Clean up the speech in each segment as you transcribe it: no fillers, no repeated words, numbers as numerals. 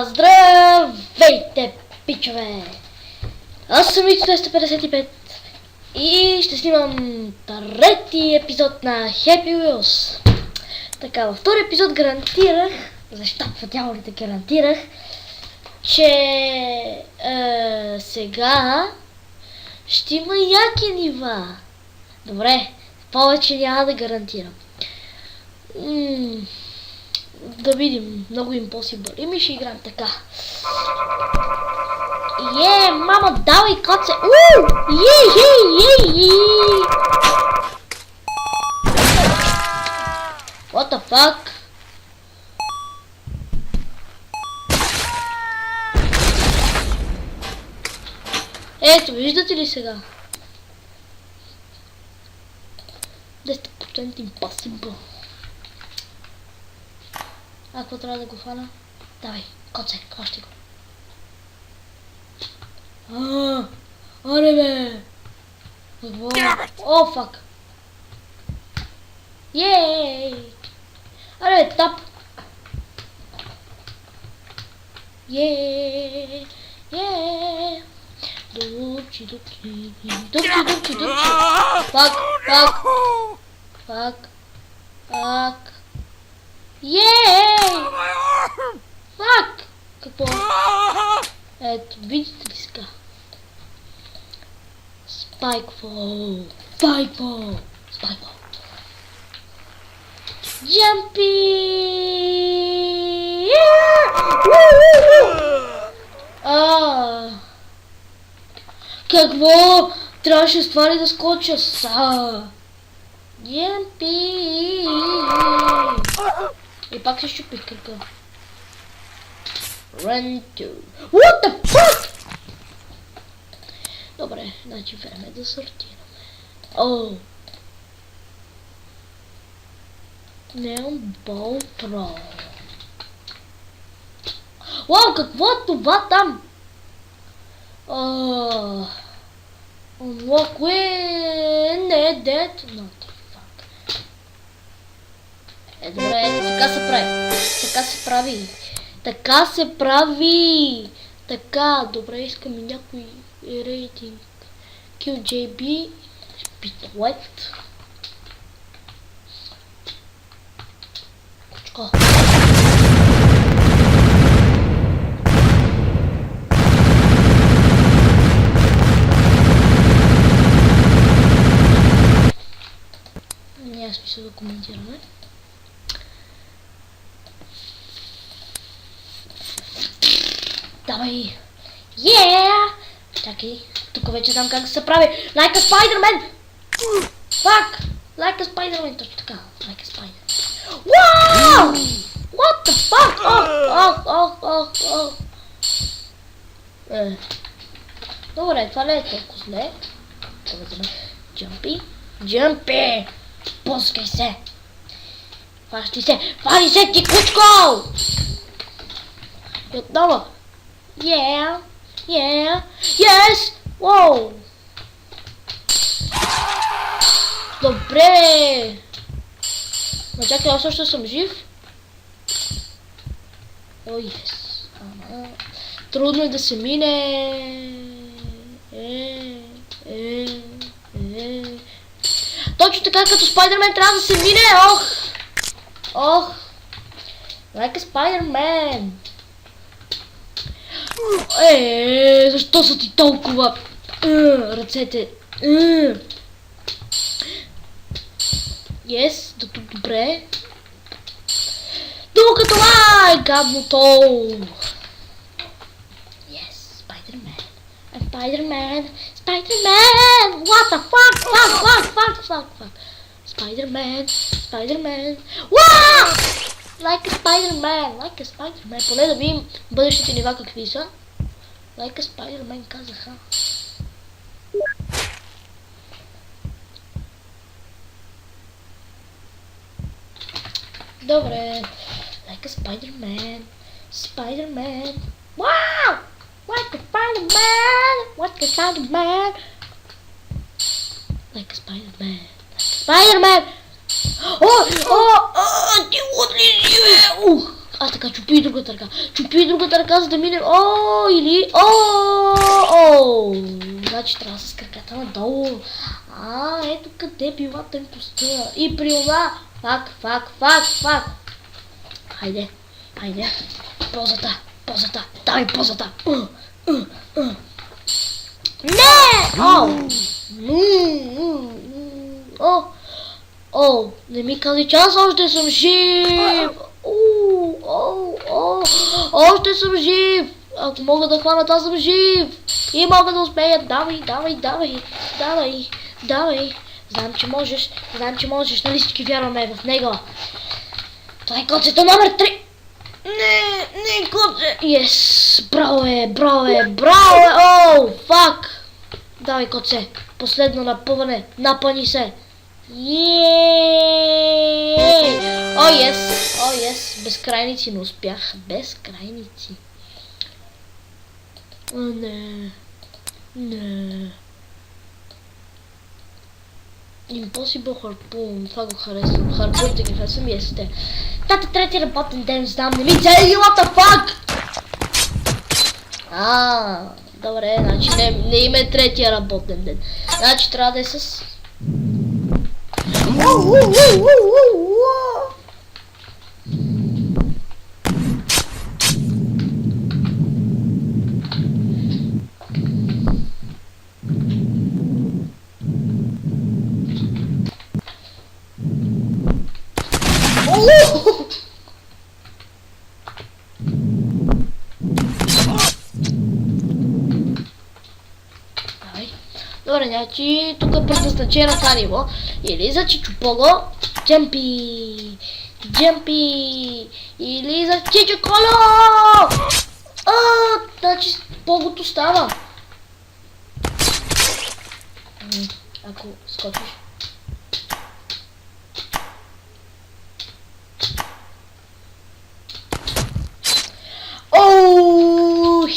Здравейте, пичове! Аз съм Ицо255 и ще снимам трети епизод на Happy Wheels. Така, във втори епизод гарантирах, защо по дяволите гарантирах, че сега ще има яки нива. Добре, повече няма да гарантирам. Да видим, много Impossible. И ми ще играем така. Мама, давай коце! What the fuck? Ето, виждате ли сега? 10% Impossible. Ако трябва да го фана? Давай, коце, хващи го. Аре бе! Какво? О, фак! Йей! Аре бе, тап! Йей! Йей! Дупчи, дупчи, дупчи, дупчи, дупчи! Фак, фак! Фак! Фак! Йей! Фак! Какво? Ето, видите ли сега? Спайкфол! Спайкфол! Спайкфол! Джампи! Какво? Трябваше с това ли да скоча? Джампи! И пак се щупих кръка. Run to... What the fuck? Добре, значи време да сортираме. Neon Ball Pro. Вау, какво е това там? Unlock when не dead. No, fuck. Добре, ето така се прави. Така се прави. Така се прави! Така, добре, искам и някой рейтинг. QJB, Speedlet. Кучко. Няма смисъл да коментираме. Давай! Чакай, тук вече знам как се прави. Like a Spider-Man! Fuck! Like a Spider-Man, точно така. Like a Spider-Man. Wow! What the fuck? Добре, това не е толкова зле. Джампи. Джампи! Пускай се! Фащи се! Фащи се, ти кучко! И отново. Yeah! Yes! Wow! Добре! Но чакай, аз още съм жив? О, yes! Трудно е да се мине! Точно така, като Spider-Man трябва да се мине! Ох! Like a Spider-Man! Защо са ти толкова ръцете? Yes, до тук добре. Докато гадното! Yes, Spider-Man. Spider-Man! Spider-Man! What the fuck? Fuck! Spider-Man! Wow! Like a Spider-Man! Поне да видим бъдещите нива какви са. Like a Spider-Man казаха. Добре. Like a Spider-Man. Wow! Like a Spider-Man! Like a Spider-Man! Ти отличи, бе! А, така, чупи и другата ръка. Чупи и другата ръка, за да минем. О, или... О! Значи трябва с краката надолу. Ето къде била тънкостта. И при това... Фак. Хайде. Позата. Давай позата. Не! Не ми кази, че аз още съм жив! Още съм жив! Ако мога да хванат, аз съм жив! И мога да успея! Давай! Знам, че можеш, нали всички вярваме в него? Това е коцето номер 3! Не, коце! Yes! Браво! Фак! Давай, коце! Последно напъване! Напъни се! О, yes! Безкрайници не успях. Безкрайници. Не. Impossible Harpoon. Това го харесвам. Харпуните ги харесвам и есте. Тата трети работен ден, знам, не ми цели, what the fuck! Добре, значи не има третия работен ден. Значи трябва да е с... Добре, значи тук е предназначена това ниво. Или за Чичупого, джампи, или за Чичоколо! Значи погото става. Ако скочиш.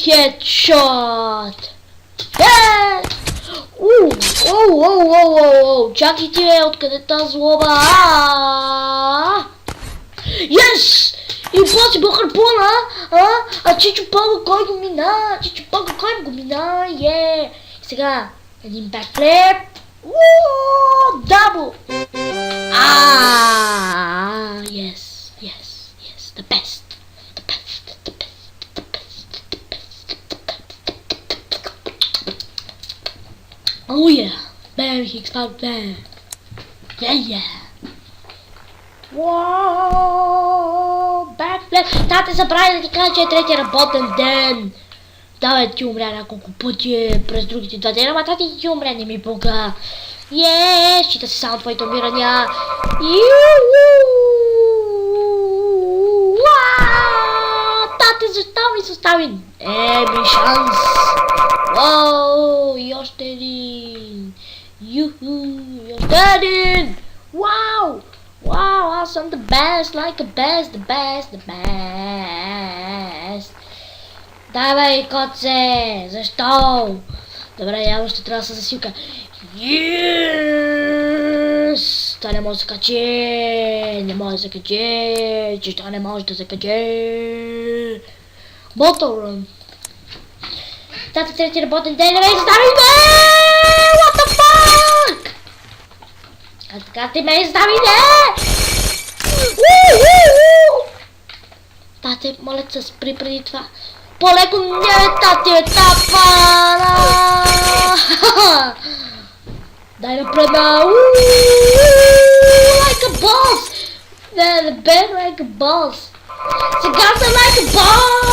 Хедшот! Чакай ти, откъде тази злоба? Yes! Impossible Harpoon, Чичопого, кой го мина? И сега, един бекфлип. Дабл! Yes, the best. Oh yeah, bam, he exploded, bam. Yeah. Wow, backflip. Тате забрави да ти кажа, че е третия работен ден. Давай, ти умря няколко пъти през другите 2 дена, ама тате ти умря, не ми бога. Счита се само твоите умирания. Тате, защо ми се остави? Ми шанс. И още един. И още един. Аз съм the best, the best. Давай, коце, защо? Добре, явно ще трябва да се засилка. Yes! Това не може да се качи. Защо не може да се качи? Bottle Run. Тата трети работен ден, не ме издави, What the fuck? Така ти ме издави, Тате, моля се, спри преди това. По-леко не, тате, тапана! Дай напредна! Like a boss! The bed like a boss! Сега съм like a boss!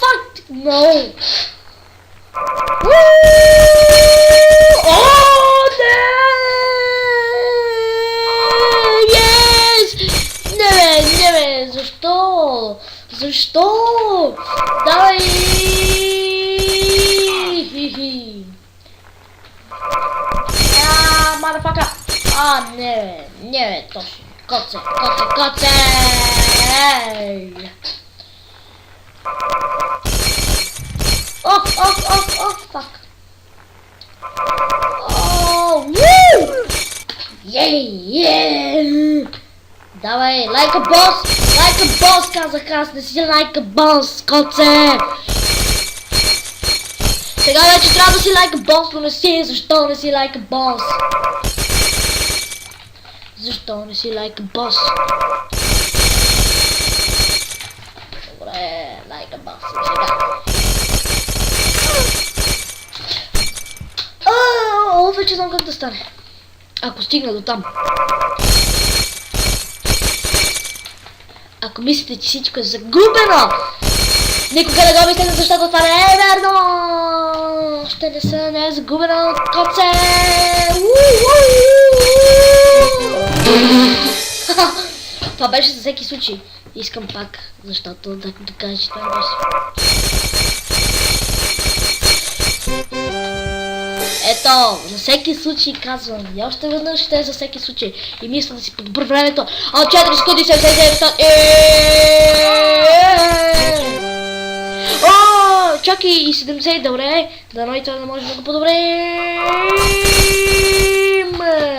Fuck! No! Защо? Давай! Мадафака! Не, точно. Коце! Фак! Давай, like a boss! Like a boss, казах аз, не си like a boss, коце! Сега вече трябва да си like a boss, но не си, защо не си like a boss? Защо не си like a boss? Добре, like a boss сега. Вече знам как да стане. Ако стигна до там. Ако мислите, че всичко е загубено, никога не го мислете, защото това не е верно! Ще не е загубено, коце! Това беше за всеки случай. Искам пак, защото да кажа, че това не беше. Ето, за всеки случай казвам. И още веднъж ще е за всеки случай. И мисля да си подобря времето. 4 секунди 79. О, чакай и 70, добре. Дано и това да може да го подобрим.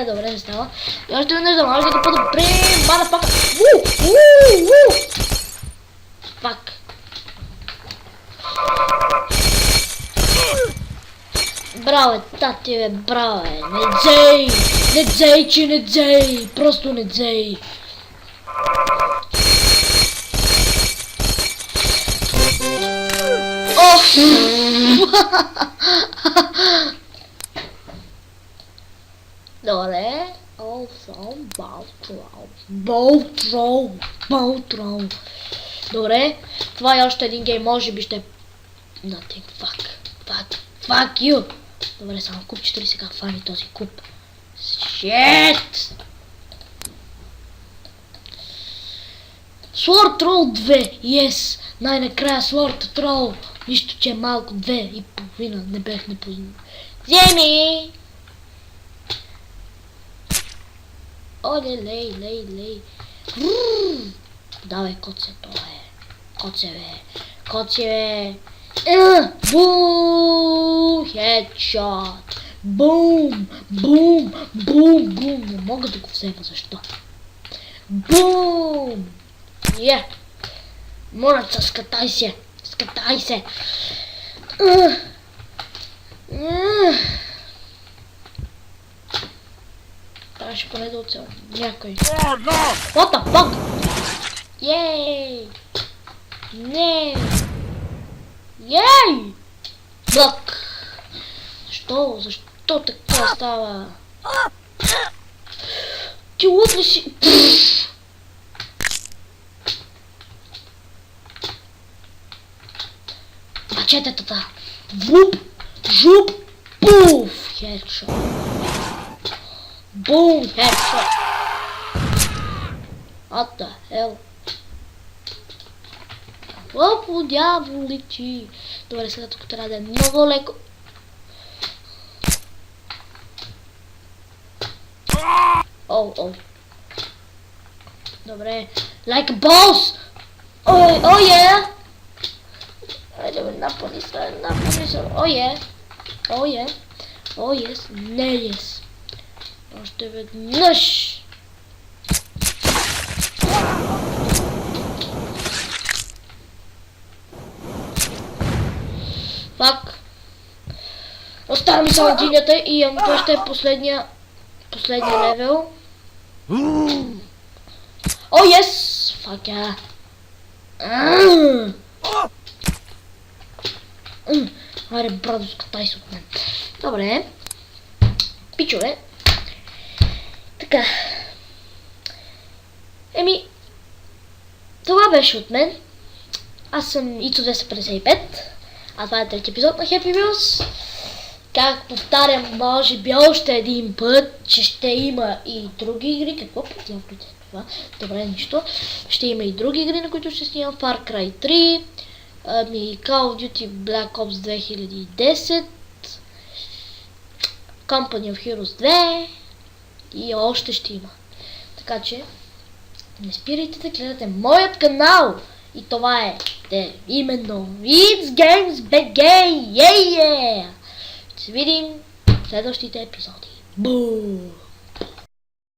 Добре, не става. И още веднъж да може да го подобрим. Бада пака. Пак. Браво, тати бе, браво бе, не дзей! Не дзей, че не дзей! Просто не дзей! Оф! Добре, Болтрол. Добре, това е още един гейм, може би ще... Nothing, fuck you! Добре, само купчето ли сега хвани този куп? Shit! Sword Troll 2, yes! Най-накрая Sword Troll! Нищо, че е малко 2,5, не бях непознал. Вземи! Оле, лей. Давай, коце, това е. Коце, бе. Бум! Хедшот! Бум! Не мога да го взема, защо? Бум! Моля, скатай се! Трябваше поне да оцелва някой. What the fuck? Yay! Не! Yay! Блок! Защо така става? Ти лут ли си? Мачетата! Вуп! Жуп! Пуф! Хедшот! Бум! Хедшот! What the hell? Опо, дяволичи! Добре, сега тук трябва да е много леко. О. Добре. Like a boss! Oh yeah! Айде бе, напълни се. Oh yes. Не yes. Още веднъж! Фак. Остава ми само динята и имам, това ще е последния левел. О, ес! Фак я! Аре, брадо, скатай се от мен. Добре. Пичове. Така. Това беше от мен. Аз съм Ицо255. А това е трети епизод на Happy Wheels. Как повтарям, може би още един път, че ще има и други игри. Какво подявате това? Добре, нищо. Ще има и други игри, на които ще снимам. Far Cry 3, Call of Duty Black Ops 2010, Company of Heroes 2 и още ще има. Така че, не спирайте да гледате моят канал. И това е именно It's Games BG! Yeah! Ще се видим в следващите епизоди. Буу!